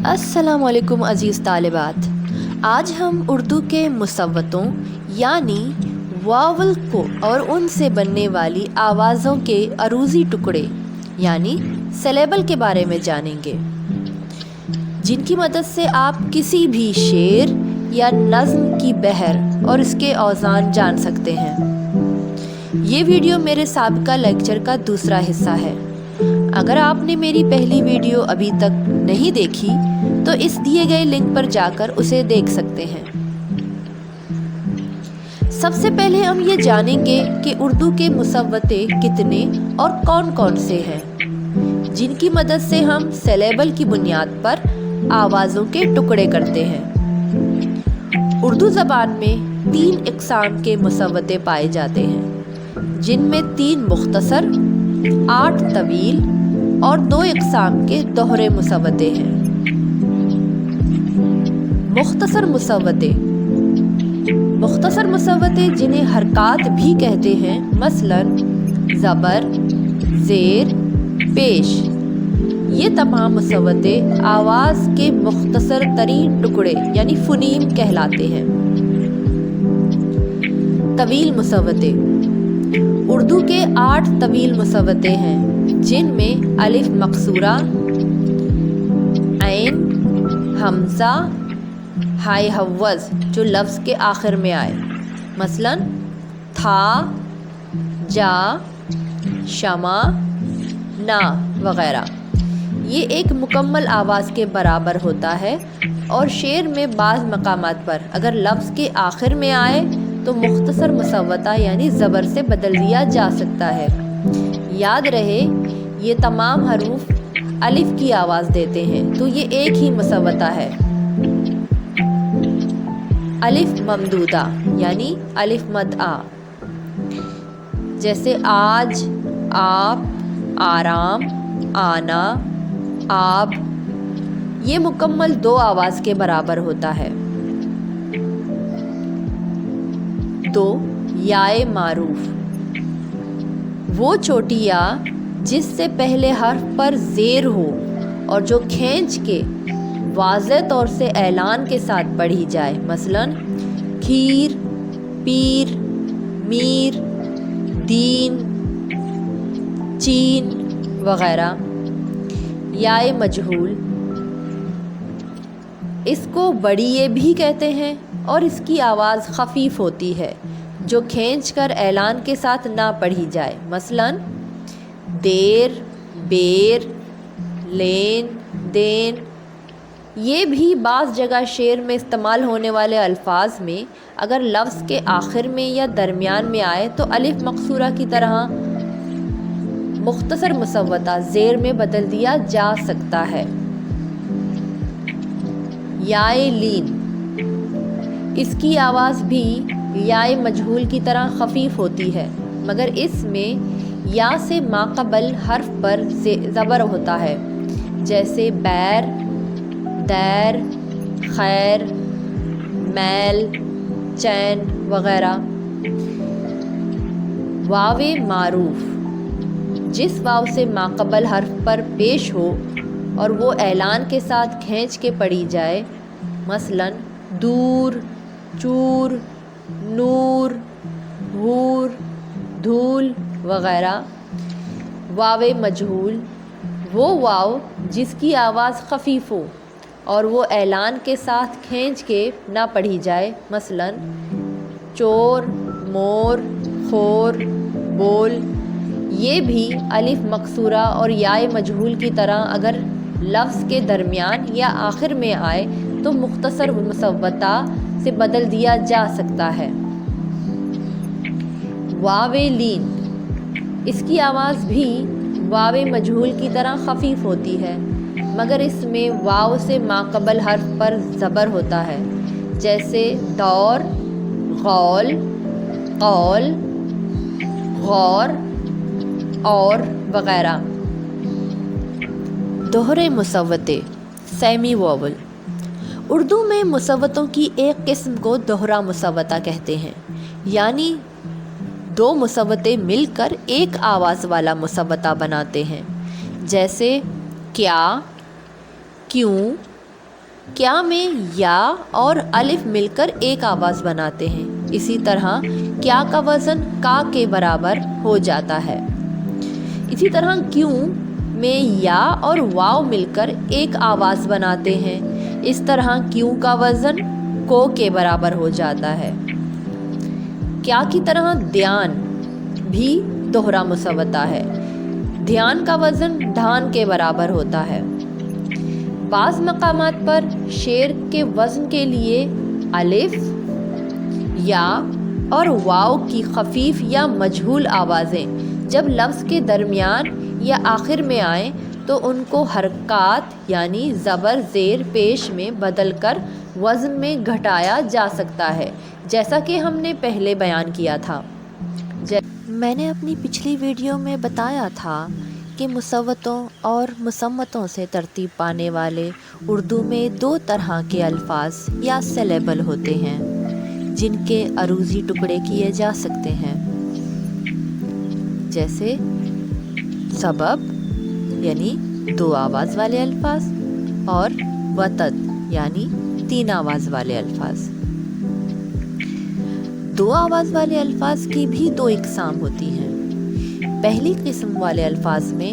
السلام علیکم عزیز طالبات، آج ہم اردو کے مصوتوں یعنی واول کو اور ان سے بننے والی آوازوں کے عروضی ٹکڑے یعنی سلیبل کے بارے میں جانیں گے، جن کی مدد سے آپ کسی بھی شعر یا نظم کی بحر اور اس کے اوزان جان سکتے ہیں۔ یہ ویڈیو میرے سابقہ لیکچر کا دوسرا حصہ ہے۔ اگر آپ نے میری پہلی ویڈیو ابھی تک نہیں دیکھی تو اس دیے گئے لنک پر جا کر اسے دیکھ سکتے ہیں۔ سب سے پہلے ہم یہ جانیں گے کہ اردو کے مصوتے کتنے اور کون کون سے ہیں، جن کی مدد سے ہم سلیبل کی بنیاد پر آوازوں کے ٹکڑے کرتے ہیں۔ اردو زبان میں 3 اقسام کے مصوتے پائے جاتے ہیں، جن میں 3 مختصر، 8 طویل اور 2 اقسام کے دوہرے مصوتے ہیں۔ مختصر مصوتے جنہیں حرکات بھی کہتے ہیں، مثلاً زبر، زیر، پیش، یہ تمام مصوتے آواز کے مختصر ترین ٹکڑے یعنی فنیم کہلاتے ہیں۔ طویل مصوتے اردو کے 8 طویل مصوتے ہیں، جن میں الف مقصورہ، عین، حمزہ، ہائے حوض جو لفظ کے آخر میں آئے، مثلاً تھا، جا، شمع، نا وغیرہ، یہ ایک مکمل آواز کے برابر ہوتا ہے، اور شعر میں بعض مقامات پر اگر لفظ کے آخر میں آئے تو مختصر مصوتہ یعنی زبر سے بدل دیا جا سکتا ہے۔ یاد رہے یہ تمام حروف الف کی آواز دیتے ہیں تو یہ ایک ہی مصوتہ ہے۔ الف ممدودہ یعنی الف مد آ، جیسے آج، آپ، آرام، آنا، آب، یہ مکمل 2 آواز کے برابر ہوتا ہے۔ 2 یائے معروف، وہ چھوٹی یا جس سے پہلے حرف پر زیر ہو اور جو کھینچ کے واضح طور سے اعلان کے ساتھ پڑھی جائے، مثلاً کھیر، پیر، میر، دین، چین وغیرہ۔ یائے مجہول، اس کو بڑی بھی کہتے ہیں اور اس کی آواز خفیف ہوتی ہے جو کھینچ کر اعلان کے ساتھ نہ پڑھی جائے، مثلاً دیر، بیر، لین، دین۔ یہ بھی بعض جگہ شعر میں استعمال ہونے والے الفاظ میں اگر لفظ کے آخر میں یا درمیان میں آئے تو الف مقصورہ کی طرح مختصر مصوتہ زیر میں بدل دیا جا سکتا ہے۔ یائے لین، اس کی آواز بھی یائے مجہول کی طرح خفیف ہوتی ہے، مگر اس میں یا سے ماقبل حرف پر زبر ہوتا ہے، جیسے بیر، دیر، خیر، میل، چین وغیرہ۔ واو معروف، جس واو سے ماقبل حرف پر پیش ہو اور وہ اعلان کے ساتھ کھینچ کے پڑھی جائے، مثلاً دور، چور، نور، حور، دھول وغیرہ۔ واو مجہول، وہ واو جس کی آواز خفیف ہو اور وہ اعلان کے ساتھ کھینچ کے نہ پڑھی جائے، مثلاً چور، مور، خور، بول۔ یہ بھی الف مقصورہ اور یائے مجہول کی طرح اگر لفظ کے درمیان یا آخر میں آئے تو مختصر مصوتہ سے بدل دیا جا سکتا ہے۔ واو لین، اس کی آواز بھی واو مجہول کی طرح خفیف ہوتی ہے، مگر اس میں واو سے ماقبل حرف پر زبر ہوتا ہے، جیسے دور، غول، قول، غور اور وغیرہ۔ دوہرے مصوتے سیمی واول، اردو میں مصوتوں کی ایک قسم کو دوہرا مصوتہ کہتے ہیں، یعنی 2 مصوتے مل کر ایک آواز والا مصوتہ بناتے ہیں، جیسے کیا، کیوں، کیا میں یا اور الف مل کر ایک آواز بناتے ہیں، اسی طرح کیا کا وزن کا کے برابر ہو جاتا ہے۔ اسی طرح کیوں میں یا اور واو مل کر ایک آواز بناتے ہیں، اس طرح کیوں کا وزن کو کے برابر ہو جاتا ہے۔ کیا کی طرح دھیان بھی دوہرا مصوتہ ہے، دھیان کا وزن دھان کے برابر ہوتا ہے۔ بعض مقامات پر شعر کے وزن کے لیے الف، یا اور واو کی خفیف یا مجہول آوازیں جب لفظ کے درمیان یا آخر میں آئیں تو ان کو حرکات یعنی زبر زیر پیش میں بدل کر وزن میں گھٹایا جا سکتا ہے، جیسا کہ ہم نے پہلے بیان کیا تھا۔ میں نے اپنی پچھلی ویڈیو میں بتایا تھا کہ مصوتوں اور مصمتوں سے ترتیب پانے والے اردو میں دو طرح کے الفاظ یا سیلیبل ہوتے ہیں جن کے عروضی ٹکڑے کیے جا سکتے ہیں، جیسے سبب یعنی دو آواز والے الفاظ اور وتد یعنی تین آواز والے الفاظ۔ دو آواز والے الفاظ کی بھی دو اقسام ہوتی ہیں۔ پہلی قسم والے الفاظ میں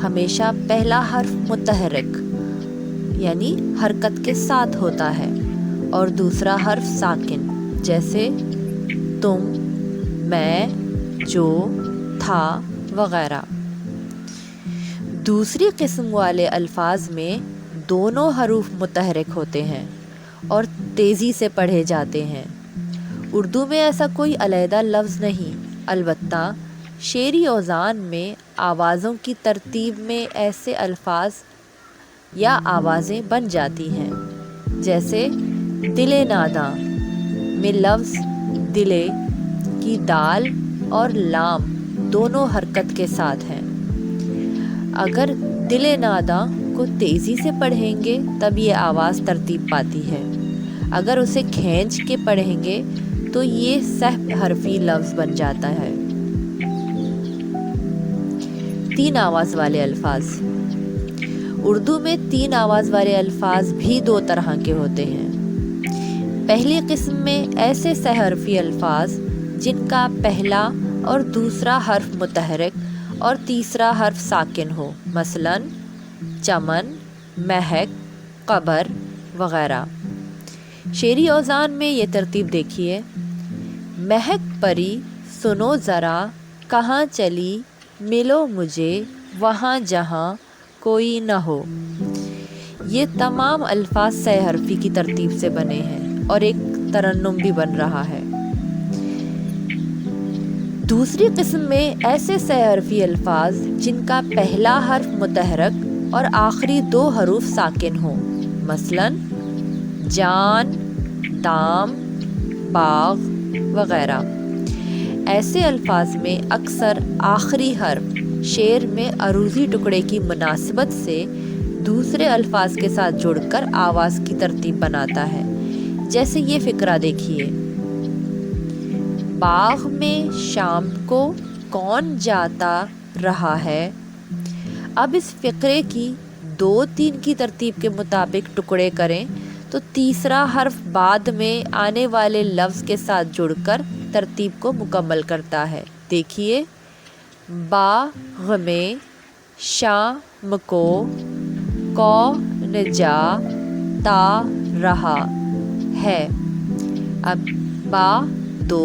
ہمیشہ پہلا حرف متحرک یعنی حرکت کے ساتھ ہوتا ہے اور دوسرا حرف ساکن، جیسے تم، میں، جو، تھا وغیرہ۔ دوسری قسم والے الفاظ میں دونوں حروف متحرک ہوتے ہیں اور تیزی سے پڑھے جاتے ہیں۔ اردو میں ایسا کوئی علیحدہ لفظ نہیں، البتہ شعری اوزان میں آوازوں کی ترتیب میں ایسے الفاظ یا آوازیں بن جاتی ہیں، جیسے دل ناداں میں لفظ دلے کی دال اور لام دونوں حرکت کے ساتھ ہیں۔ اگر دل ناداں کو تیزی سے پڑھیں گے تب یہ آواز ترتیب پاتی ہے، اگر اسے کھینچ کے پڑھیں گے تو یہ سحب حرفی لفظ بن جاتا ہے۔ تین آواز والے الفاظ۔ اردو میں تین آواز والے الفاظ بھی دو طرح کے ہوتے ہیں۔ پہلی قسم میں ایسے سہ حرفی الفاظ جن کا پہلا اور دوسرا حرف متحرک اور تیسرا حرف ساکن ہو، مثلاً چمن، مہک، قبر وغیرہ۔ شعری اوزان میں یہ ترتیب دیکھیے: مہک پری سنو ذرا کہاں چلی، ملو مجھے وہاں جہاں کوئی نہ ہو۔ یہ تمام الفاظ سہ حرفی کی ترتیب سے بنے ہیں اور ایک ترنم بھی بن رہا ہے۔ دوسری قسم میں ایسے سہ حرفی الفاظ جن کا پہلا حرف متحرک اور آخری دو حروف ساکن ہوں، مثلاً جان، دام، باغ وغیرہ۔ ایسے الفاظ میں اکثر آخری حرف شعر میں عروضی ٹکڑے کی مناسبت سے دوسرے الفاظ کے ساتھ جڑ کر آواز کی ترتیب بناتا ہے، جیسے یہ فقرہ دیکھیے: باغ میں شام کو کون جاتا رہا ہے۔ اب اس فقرے کی 2 3 کی ترتیب کے مطابق ٹکڑے کریں تو تیسرا حرف بعد میں آنے والے لفظ کے ساتھ جڑ کر ترتیب کو مکمل کرتا ہے۔ دیکھیے: باغ میں شام کو کون جاتا رہا ہے۔ اب با 2،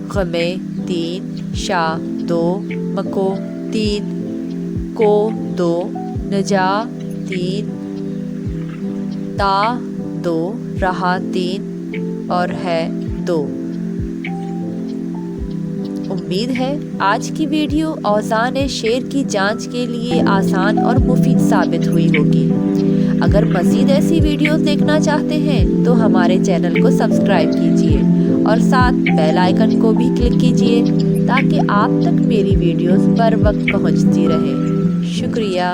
غ میں 3، شا 2، مکو 3، کو 2، نجا 3، تا 2، رہا 3 اور ہے 2۔ امید ہے آج کی ویڈیو اوزان شعر کی جانچ کے لیے آسان اور مفید ثابت ہوئی ہوگی۔ اگر مزید ایسی ویڈیوز دیکھنا چاہتے ہیں تو ہمارے چینل کو سبسکرائب کیجیے اور ساتھ بیل آئیکن کو بھی کلک کیجیے تاکہ آپ تک میری ویڈیوز بر وقت پہنچتی رہیں۔ شکریہ۔